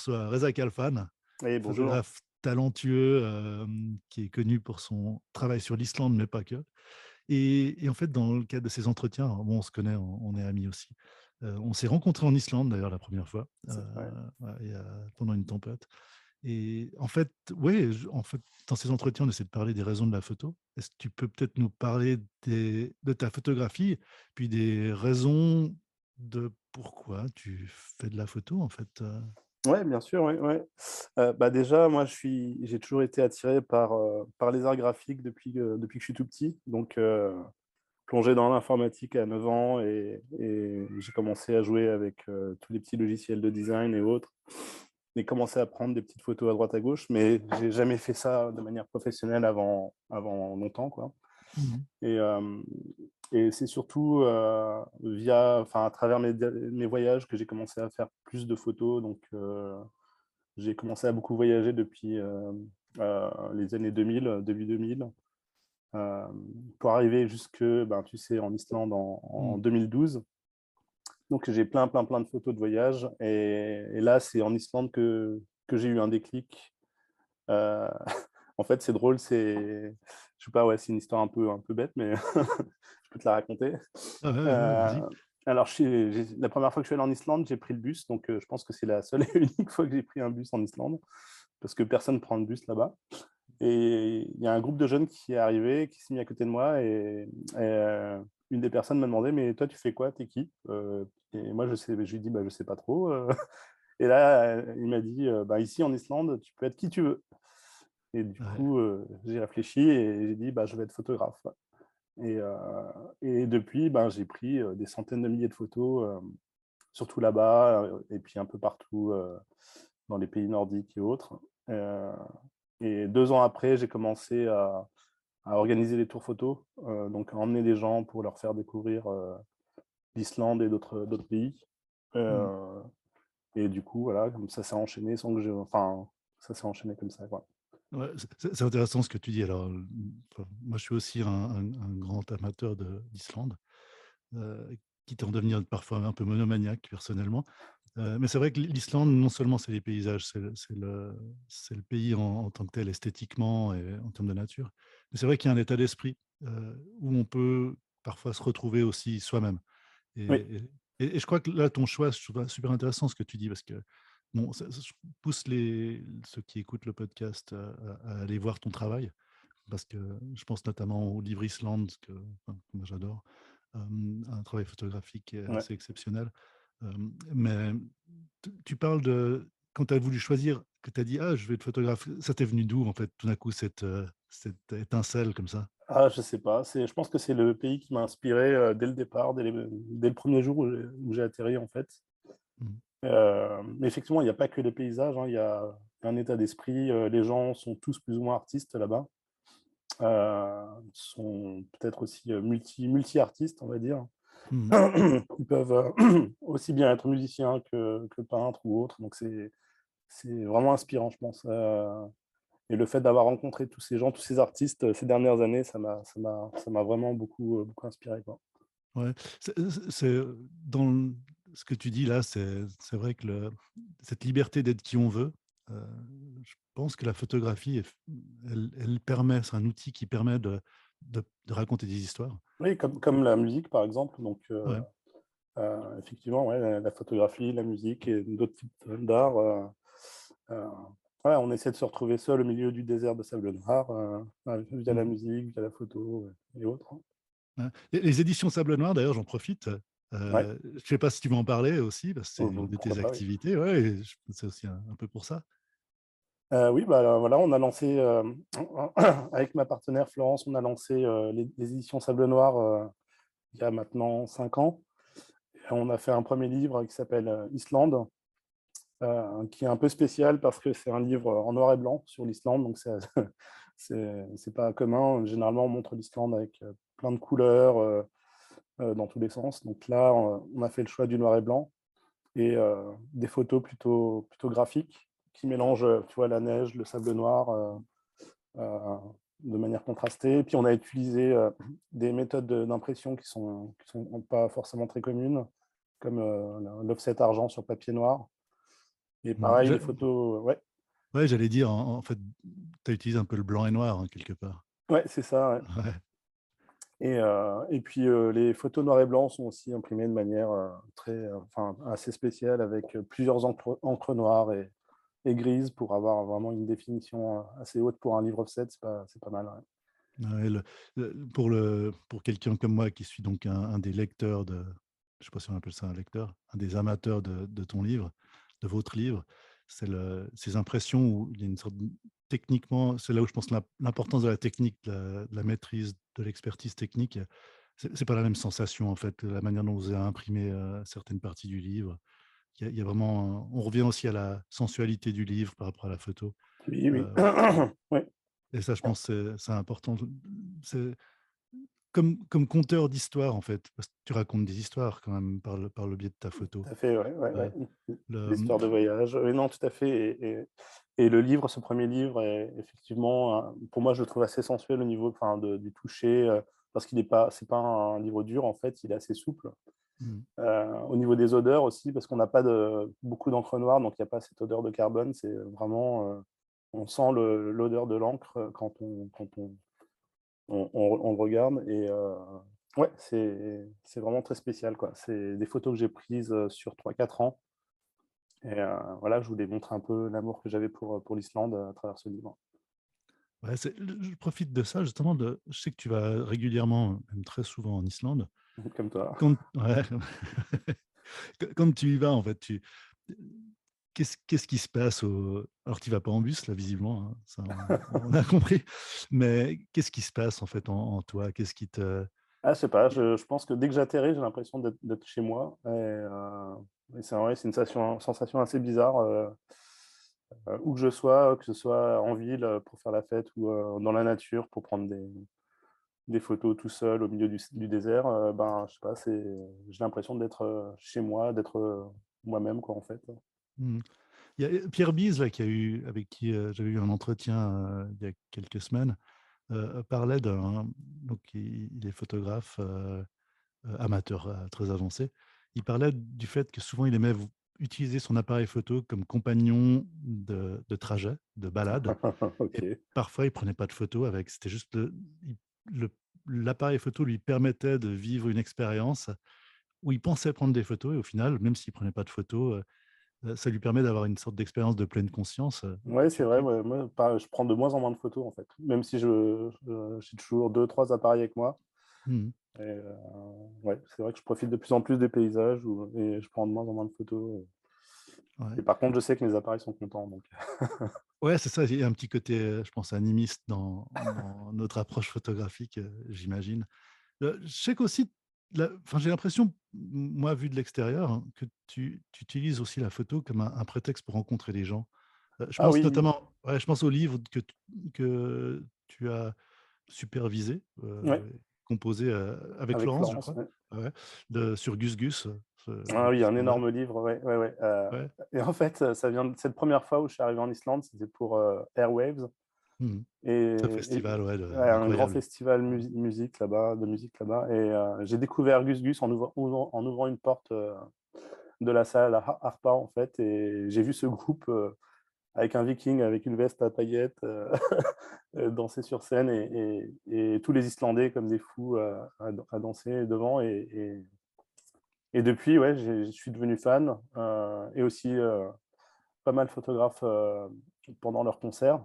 reçoit Reza Khalfan, Oui, bonjour. photographe talentueux qui est connu pour son travail sur l'Islande, mais pas que. Et en fait, dans le cadre de ces entretiens, alors bon, on se connaît, on est amis aussi. On s'est rencontrés en Islande d'ailleurs la première fois, Ouais. ouais, pendant une tempête. Et en fait, ouais, en fait, dans ces entretiens, on essaie de parler des raisons de la photo. Est-ce que tu peux peut-être nous parler de ta photographie, puis des raisons de pourquoi tu fais de la photo, en fait? Ouais, bien sûr, ouais, ouais. Bah, déjà, moi, j'ai toujours été attiré par les arts graphiques depuis que je suis tout petit. Donc, plongé dans l'informatique à 9 ans et j'ai commencé à jouer avec tous les petits logiciels de design et autres. J'ai commencé à prendre des petites photos à droite à gauche, mais j'ai jamais fait ça de manière professionnelle avant longtemps, quoi. Mhm. Et, euh, et c'est surtout à travers mes voyages que j'ai commencé à faire plus de photos. Donc, j'ai commencé à beaucoup voyager depuis les années 2000, début 2000, euh, pour arriver jusque, ben, tu sais, en Islande en Mhm. 2012. Donc, j'ai plein de photos de voyage. Et là, c'est en Islande que j'ai eu un déclic. Euh, En fait, c'est drôle, je sais pas, ouais, c'est une histoire un peu bête, mais je peux te la raconter. Ah ouais, ouais, ouais, vas-y. Euh, alors, la première fois que je suis allé en Islande, j'ai pris le bus, donc je pense que c'est la seule et unique fois que j'ai pris un bus en Islande, parce que personne ne prend le bus là-bas. Et il y a un groupe de jeunes qui est arrivé, qui s'est mis à côté de moi, et une des personnes m'a demandé, mais toi, tu fais quoi? T'es qui? Et moi, je lui ai dit, bah, je sais pas trop. Et là, il m'a dit, bah, ici en Islande, tu peux être qui tu veux. Et du Ouais, coup, j'ai réfléchi et j'ai dit, bah, je vais être photographe. Et, euh, et depuis, ben, j'ai pris des centaines de milliers de photos, surtout là-bas, et puis un peu partout dans les pays nordiques et autres. Euh, et 2 ans après, j'ai commencé à organiser des tours photos, donc à emmener des gens pour leur faire découvrir l'Islande et d'autres pays. mhm. Euh, et du coup, voilà, comme ça s'est enchaîné sans que enfin, ça s'est enchaîné comme ça, quoi. Ouais, c'est intéressant ce que tu dis. Alors, enfin, moi, je suis aussi un grand amateur d'Islande, euh, quitte à en devenir parfois un peu monomaniaque personnellement. Mais c'est vrai que l'Islande, non seulement c'est les paysages, c'est le pays en tant que tel, esthétiquement et en termes de nature, mais c'est vrai qu'il y a un état d'esprit où on peut parfois se retrouver aussi soi-même. Oui, Et, et je crois que là, ton choix, je trouve ça super intéressant ce que tu dis, parce que bon, je pousse ceux qui écoutent le podcast à aller voir ton travail, parce que je pense notamment au livre Islande, que moi j'adore, un travail photographique qui est ouais. assez exceptionnel. Euh, mais tu parles de quand tu as voulu choisir, que tu as dit, ah, je vais être photographe, ça t'est venu d'où en fait, tout d'un coup, cette étincelle comme ça? Ah, je sais pas. Je pense que c'est le pays qui m'a inspiré dès le départ, dès le premier jour où j'ai atterri, en fait. Mhm. Mais effectivement, il n'y a pas que les paysages, hein, il y a un état d'esprit. Les gens sont tous plus ou moins artistes là-bas. Sont peut-être aussi multi-artistes, on va dire. Mhm. Ils peuvent aussi bien être musiciens que peintres ou autres. Donc, c'est vraiment inspirant, je pense. Et le fait d'avoir rencontré tous ces gens, tous ces artistes ces dernières années, ça m'a vraiment beaucoup inspiré, quoi. Ouais, dans ce que tu dis là, c'est vrai que cette liberté d'être qui on veut, euh, je pense que la photographie, elle permet, c'est un outil qui permet de raconter des histoires. Oui, comme la musique, par exemple. Donc, Ouais. effectivement, ouais, la photographie, la musique et d'autres types d'art. Euh, ouais, on essaie de se retrouver seul au milieu du désert de sable noir via la Mm. musique, via la photo et autres. Ouais. Les éditions Sable Noir, d'ailleurs, j'en profite. Ouais, Je ne sais pas si tu veux en parler aussi, parce que c'est une de pourquoi tes pas, oui. activités. Ouais, et c'est aussi un peu pour ça. Oui, bah, voilà, on a lancé, avec ma partenaire Florence, on a lancé les éditions Sable Noir il y a maintenant 5 ans. Et on a fait un premier livre qui s'appelle Islande, qui est un peu spécial parce que c'est un livre en noir et blanc sur l'Islande, donc c'est pas commun. Généralement, on montre l'Islande avec plein de couleurs dans tous les sens. Donc là, on a fait le choix du noir et blanc et des photos plutôt graphiques qui mélangent, tu vois, la neige, le sable noir euh, de manière contrastée. Et puis on a utilisé des méthodes d'impression qui sont pas forcément très communes, comme l'offset argent sur papier noir. Et Mmh. pareil, les photos, ouais, Ouais, j'allais dire, en fait, tu as utilisé un peu le blanc et noir, hein, quelque part. ouais, c'est ça, ouais. Ouais. Et puis, les photos noir et blanc sont aussi imprimées de manière, très, enfin, assez spéciale avec, plusieurs encres noires et grises pour avoir vraiment une définition, assez haute pour un livre offset, c'est pas mal, ouais. Ouais, pour quelqu'un comme moi qui suis donc un des lecteurs de, je sais pas si on appelle ça un lecteur, un des amateurs de ton livre, de votre livre, c'est ces impressions où il y a une sorte techniquement, c'est là où je pense l'importance de la technique, de la maîtrise, de l'expertise technique. C'est pas la même sensation en fait, la manière dont vous avez imprimé certaines parties du livre. Il y a vraiment, on revient aussi à la sensualité du livre par rapport à la photo. Oui, oui. Euh, Ouais, et ça, je pense, c'est important. C'est comme conteur d'histoires, en fait, parce que tu racontes des histoires quand même par le biais de ta photo. tout à fait, ouais, ouais, Heu, ouais. le, L'histoire de voyage. Oui, non, tout à fait et le livre, ce premier livre est effectivement, pour moi, je le trouve assez sensuel au niveau, enfin, du toucher, parce qu'il est pas c'est pas un livre dur, en fait, il est assez souple. mmh, Au niveau des odeurs aussi, parce qu'on n'a pas beaucoup d'encre noire, donc il y a pas cette odeur de carbone. C'est vraiment, on sent l'odeur de l'encre, quand on le regarde ouais, c'est vraiment très spécial, quoi. C'est des photos que j'ai prises, sur 3 4 ans voilà, je voulais montrer un peu l'amour que j'avais pour l'Islande, à travers ce livre. ouais, je profite de ça justement, je sais que tu vas régulièrement, même très souvent en Islande. Comme toi. Quand ouais, quand tu y vas, en fait, qu'est-ce qui se passe alors tu y vas pas en bus là, visiblement, hein, ça on a compris, mais qu'est-ce qui se passe en fait en toi? Qu'est-ce qui te Ah, je sais pas, je pense que dès que j'atterris, j'ai l'impression d'être chez moi et c'est vrai, c'est une sensation assez bizarre, où que je sois, que ce soit en ville, pour faire la fête ou, dans la nature pour prendre des photos tout seul au milieu du désert, ben, je sais pas, j'ai l'impression d'être, chez moi, d'être, moi-même, quoi, en fait. mmh. Il y a Pierre Bise là, avec qui, j'avais eu un entretien, il y a quelques semaines, parlait donc il est photographe, amateur, très avancé. Il parlait du fait que souvent il aimait utiliser son appareil photo comme compagnon de trajet, de balade, et OK. parfois il prenait pas de photos avec. C'était juste le l'appareil photo lui permettait de vivre une expérience où il pensait prendre des photos et au final, même s'il prenait pas de photos, ça lui permet d'avoir une sorte d'expérience de pleine conscience. Ouais, c'est Tu vrai, tu ouais, moi, je prends de moins en moins de photos, en fait. Même si j'ai toujours 2 3 appareils avec moi mmh ouais, c'est vrai que je profite de plus en plus des paysages et je prends de moins en moins de photos, ouais. et par contre, je sais que mes appareils sont contents, donc Ouais, c'est ça, il y a un petit côté, je pense animiste dans notre approche photographique, j'imagine. Je sais qu'aussi, enfin, j'ai l'impression, moi, vu de l'extérieur, hein, que tu utilises aussi la photo comme un prétexte pour rencontrer des gens. Je ah pense oui, oui, notamment, ouais, je pense au livre que tu as supervisé, ouais, composé, avec avec Florence, je Florence, crois, ouais. ouais, sur Gus Gus, Ah oui, ce un scandale. énorme livre, ouais, ouais, ouais, Ouais. et en fait, ça vient de cette première fois où je suis arrivé en Islande, c'était pour, Airwaves Mmh. et Ce festival, ouais, ouais, un grand incroyable. festival Ouais. musique là-bas j'ai découvert Gus Gus en ouvrant une porte, de la salle à Harpa, en fait, et j'ai vu ce groupe, avec un viking avec une veste à paillettes, danser sur scène et tous les Islandais comme des fous, à danser devant et depuis, ouais, je suis devenu fan, et aussi, pas mal photographe, pendant leurs concerts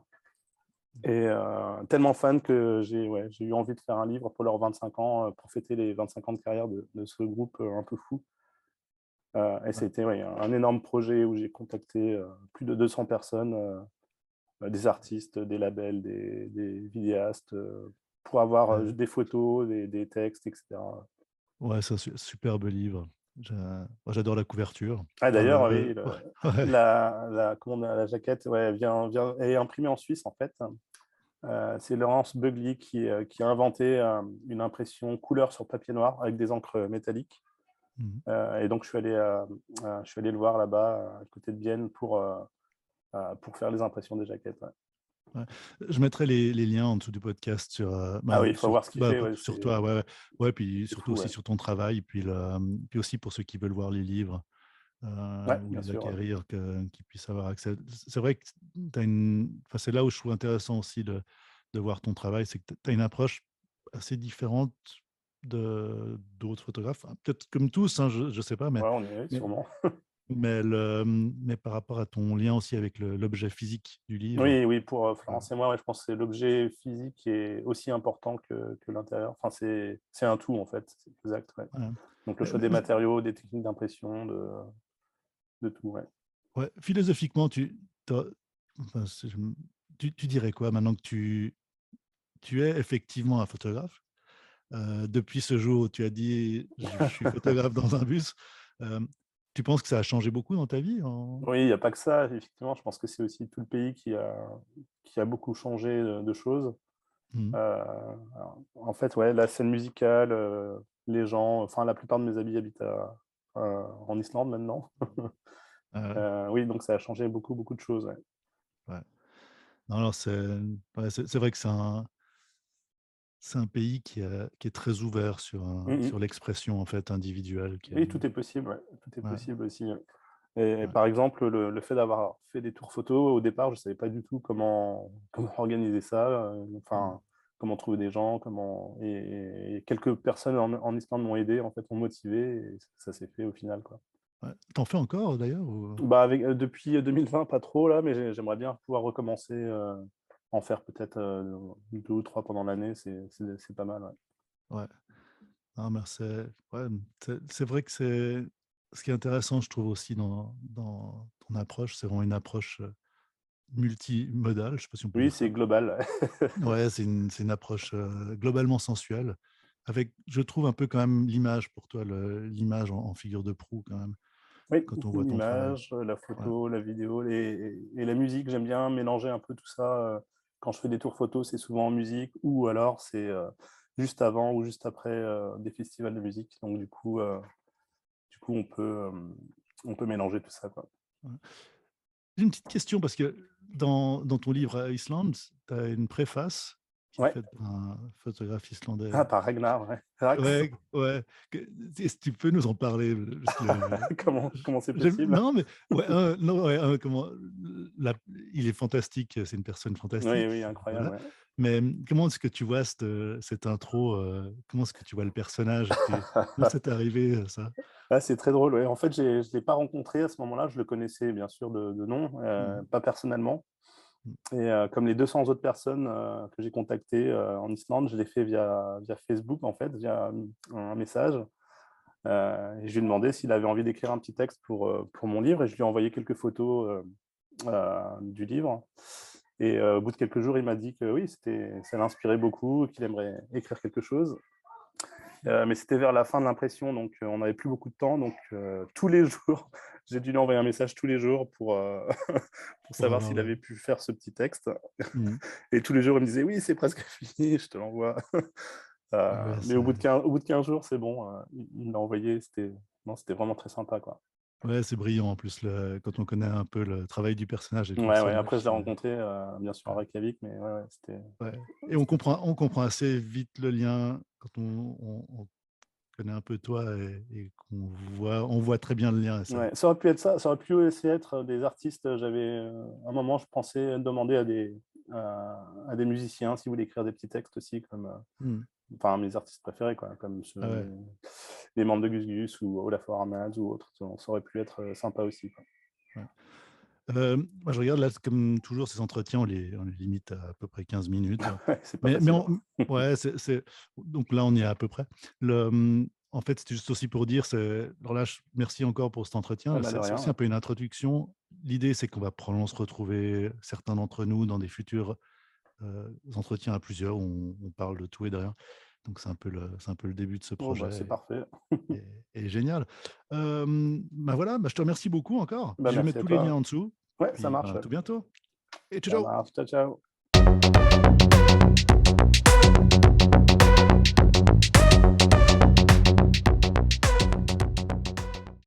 tellement fan que j'ai eu envie de faire un livre pour leurs 25 ans, pour fêter les 25 ans de carrière de ce groupe, un peu fou. Et Ouais. c'était, ouais, un énorme projet où j'ai contacté, plus de 200 personnes, des artistes, des labels, des vidéastes, pour avoir, Ouais. des photos, des textes, et cetera. Ouais, c'est un superbe livre. Moi, j'adore la couverture. Ah Enfin, d'ailleurs, oui, ouais, ouais. la jaquette, ouais, vient est imprimée en Suisse, en fait. C'est Laurence Beugly qui a inventé, une impression couleur sur papier noir avec des encres métalliques. Mmh. Et donc je suis allé le voir là-bas, à côté de Bienne pour faire les impressions des jaquettes, ouais. Ouais. Je mettrai les liens en dessous du podcast sur, Ah oui, il faut voir ce qu'il fait, ouais, sur toi, ouais, ouais. Ouais, puis c'est surtout fou, aussi ouais. sur ton travail, puis aussi pour ceux qui veulent voir les livres. Ouais, ou bien les sûr. acquérir, qu'ils puissent avoir accès. C'est vrai que t'as une, enfin, c'est là où je trouve intéressant aussi de voir ton travail, c'est que tu as une approche assez différente d'autres photographes. Hein, peut-être comme tous, hein, je ne sais pas, Ouais, on y est, mais, sûrement. mais par rapport à ton lien aussi avec l'objet physique du livre. Oui, oui, pour euh, Florence et moi, ouais, je pense que c'est l'objet physique qui est aussi important que l'intérieur. Enfin, c'est un tout, en fait. C'est exact, ouais. voilà. Donc, le choix des matériaux, des techniques d'impression, de tout, ouais. Ouais, philosophiquement, enfin, tu dirais quoi maintenant que tu es effectivement un photographe? Depuis ce jour où tu as dit je suis photographe dans un bus, euh, tu penses que ça a changé beaucoup dans ta vie Oui, il n'y a pas que ça, effectivement. Je pense que c'est aussi tout le pays qui a beaucoup changé de choses. Mhm. En fait, ouais, la scène musicale, les gens, enfin, la plupart de mes amis habitent en Islande maintenant. Euh, Oui, donc ça a changé beaucoup, beaucoup de choses. Ouais. ouais. Non, alors c'est vrai que c'est un pays qui est très ouvert sur Mhm. l'expression en fait individuelle. Oui, tout est possible, ouais. Tout est Ouais, possible aussi. Ouais. Et ouais, par exemple, le fait d'avoir fait des tours photos, au départ, je ne savais pas du tout comment organiser ça, mm, enfin, comment trouver des gens, et quelques personnes en Islande m'ont aidé, en fait, m'ont motivé, et ça s'est fait au final, quoi. ouais. T'en fais encore d'ailleurs Bah, depuis 2020, pas trop, là, mais j'aimerais bien pouvoir recommencer, en faire peut-être 2 ou 3 pendant l'année, c'est pas mal, ouais. Ouais. Non, mais ouais, c'est vrai que c'est ce qui est intéressant, je trouve aussi dans ton approche, c'est vraiment une approche multimodale, je ne sais pas si on peut Oui, dire c'est ça. global. Ouais, c'est une approche globalement sensuelle, avec, je trouve, un peu quand même l'image pour toi, l'image en figure de proue quand même, Oui, quand on voit ton travail. l'image, la Ouais. photo, la vidéo et la musique, j'aime bien mélanger un peu tout ça. Quand je fais des tours photos, c'est souvent en musique ou alors c'est juste avant ou juste après des festivals de musique. Donc du coup on peut mélanger tout ça, quoi. Ouais. J'ai une petite question parce que dans ton livre Iceland, tu as une préface qui est Ouais. faite par un photographe islandais. Ah, par Ragnar, ouais. Rax. Ouais, ouais. Est-ce que tu peux nous en parler? Parce que Comment c'est possible? non, mais ouais, non, ouais, la- il est fantastique. C'est une personne Oui, fantastique. oui, incroyable, Voilà. ouais. Mais comment est-ce que tu vois cette intro? Comment est-ce que tu vois le personnage? Comment c'est arrivé ça? Ah, c'est très drôle, ouais. En fait, je ne l'ai pas rencontré à ce moment-là. Je le connaissais bien sûr de nom, Mhm. pas personnellement. Et comme les 200 autres personnes que j'ai contactées en Islande, je l'ai fait via Facebook, en fait, via un message. Et je lui ai demandé s'il avait envie d'écrire un petit texte pour mon livre et je lui ai envoyé quelques photos du livre. Et au bout de quelques jours, il m'a dit que oui, ça l'inspirait beaucoup, qu'il aimerait écrire quelque chose. Mais c'était vers la fin de l'impression, donc on n'avait plus beaucoup de temps. Donc tous les jours, j'ai dû lui envoyer un message tous les jours pour Pour savoir avoir s'il avait pu faire ce petit texte. Mhm. Et tous les jours, il me disait oui, c'est presque fini, je te l'envoie. Ouais, Mais au bout de 15 jours, c'est bon, il me l'a envoyé. Non, c'était vraiment très sympa, quoi. ouais, c'est brillant en plus quand on connaît un peu le travail du personnage et le Ouais, ouais. Après, je personnage. l'ai rencontré, bien sûr, à Reykjavik, mais ouais, ouais, Ouais. Et c'était on comprend assez vite le lien quand on connaît un peu toi et on voit très bien le lien. Et ça. ouais, ça aurait pu être ça, ça aurait pu aussi être des artistes. J'avais un moment, je pensais demander à des musiciens s'ils voulaient écrire des petits textes aussi, comme Hmm. enfin mes artistes préférés, quoi, comme Ah ouais. les membres de Gus Gus ou Olafur Arnalds ou autres. Ça aurait pu être sympa aussi, quoi. Ouais. Moi, je regarde là, comme toujours, ces entretiens, on les limite à peu près 15 minutes. Ouais, c'est pas Mais facile, hein. ouais, donc là, on y est à peu près. En fait, c'était juste aussi pour dire, alors là, merci encore pour cet Ah entretien. bah de C'est rien, aussi ouais. un peu une introduction. L'idée, c'est qu'on va probablement se retrouver, certains d'entre nous, dans des futurs entretiens à plusieurs où on parle de tout et de rien. Donc, c'est un peu le début de ce Bon, bah c'est projet parfait. et génial. Bah voilà, bah je te remercie beaucoup encore. Bah Je vais merci mettre à tous les liens toi. en dessous. Ouais, ça Puis marche, bah, à ouais. tout bientôt. Et ciao, Ça ciao. marche. Ciao, ciao.